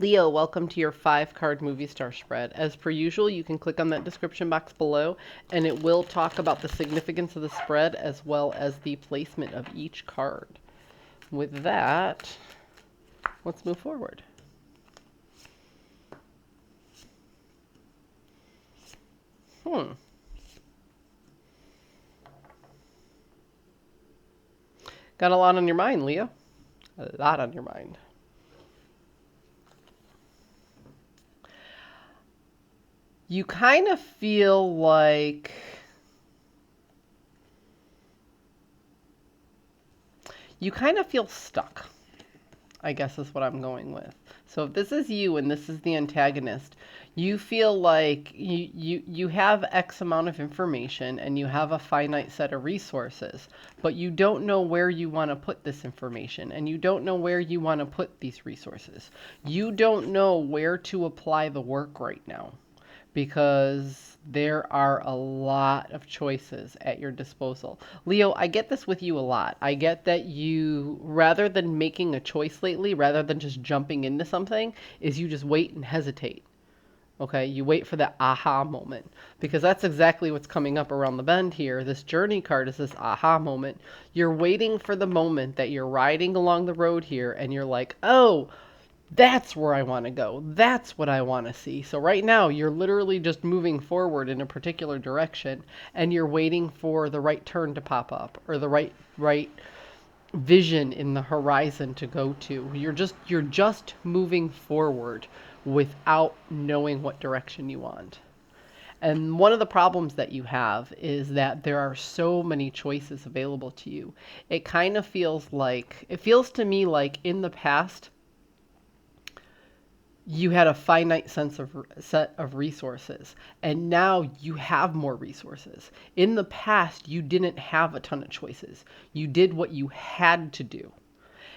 Leo, welcome to your 5 card movie star spread. As per usual, you can click on that description box below and it will talk about the significance of the spread as well as the placement of each card. With that, let's move forward. Got a lot on your mind, Leo. A lot on your mind. You kind of feel like stuck, I guess is what I'm going with. So if this is you and this is the antagonist, you feel like you have X amount of information and you have a finite set of resources, but you don't know where you want to put this information and you don't know where you want to put these resources. You don't know where to apply the work right now, because there are a lot of choices at your disposal. Leo, I get this with you a lot. I get that you, rather than making a choice lately, rather than just jumping into something, is you just wait and hesitate. Okay, you wait for that aha moment, because that's exactly what's coming up around the bend here. This journey card is this aha moment. You're waiting for the moment that you're riding along the road here and you're like, oh, that's where I want to go. That's what I want to see. So right now, you're literally just moving forward in a particular direction, and you're waiting for the right turn to pop up or the right vision in the horizon to go to. You're just moving forward without knowing what direction you want. And one of the problems that you have is that there are so many choices available to you. It feels to me like in the past, you had a finite set of resources, and now you have more resources. In the past, you didn't have a ton of choices. You did what you had to do.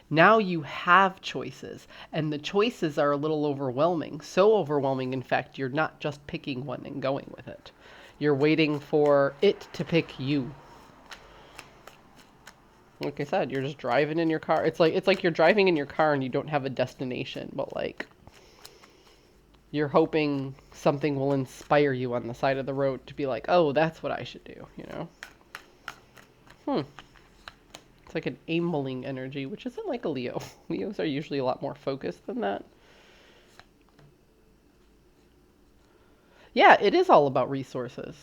Now you have choices, and the choices are a little overwhelming. So overwhelming, in fact, you're not just picking one and going with it. You're waiting for it to pick you. Like I said, you're just driving in your car. It's like you're driving in your car and you don't have a destination, but like you're hoping something will inspire you on the side of the road to be like, oh, that's what I should do, you know? It's like an aimling energy, which isn't like a Leo. Leos are usually a lot more focused than that. Yeah, it is all about resources.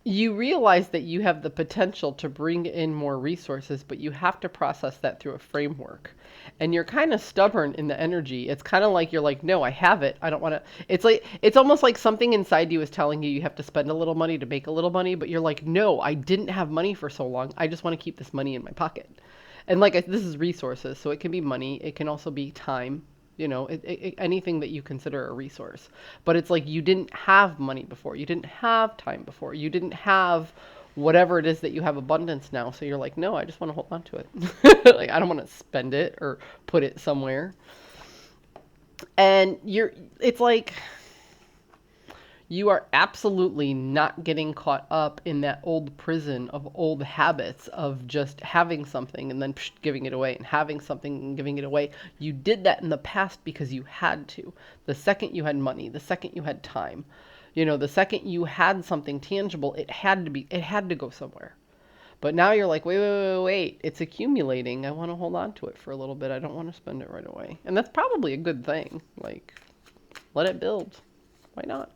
You realize that you have the potential to bring in more resources, but you have to process that through a framework. And you're kind of stubborn in the energy. It's kind of like you're like, no, I have it. I don't want to. It's almost like something inside you is telling you have to spend a little money to make a little money, but you're like, no, I didn't have money for so long. I just want to keep this money in my pocket. And this is resources, so it can be money. It can also be time. Anything that you consider a resource. But it's like you didn't have money before. You didn't have time before. You didn't have whatever it is that you have abundance now. So you're like, no, I just want to hold on to it. Like, I don't want to spend it or put it somewhere. And it's like you are absolutely not getting caught up in that old prison of old habits of just having something and then giving it away and having something and giving it away. You did that in the past because you had to. The second you had money, the second you had time, the second you had something tangible, it had to go somewhere. But now you're like, wait, it's accumulating. I want to hold on to it for a little bit. I don't want to spend it right away. And that's probably a good thing. Like, let it build. Why not?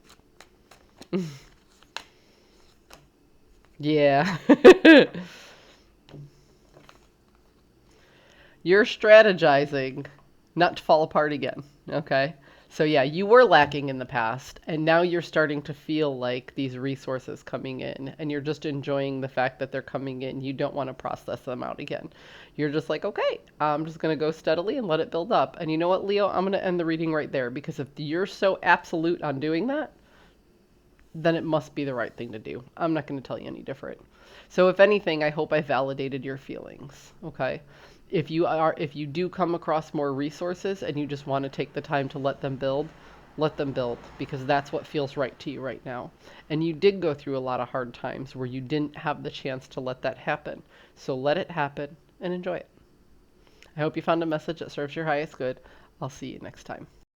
Yeah. You're strategizing not to fall apart again. Okay. So yeah, you were lacking in the past, and now you're starting to feel like these resources coming in, and you're just enjoying the fact that they're coming in. You don't want to process them out again. You're just like, okay, I'm just going to go steadily and let it build up. And you know what, Leo? I'm going to end the reading right there, because if you're so absolute on doing that, then it must be the right thing to do. I'm not going to tell you any different. So if anything, I hope I validated your feelings, okay? If you do come across more resources and you just want to take the time to let them build, because that's what feels right to you right now. And you did go through a lot of hard times where you didn't have the chance to let that happen. So let it happen and enjoy it. I hope you found a message that serves your highest good. I'll see you next time.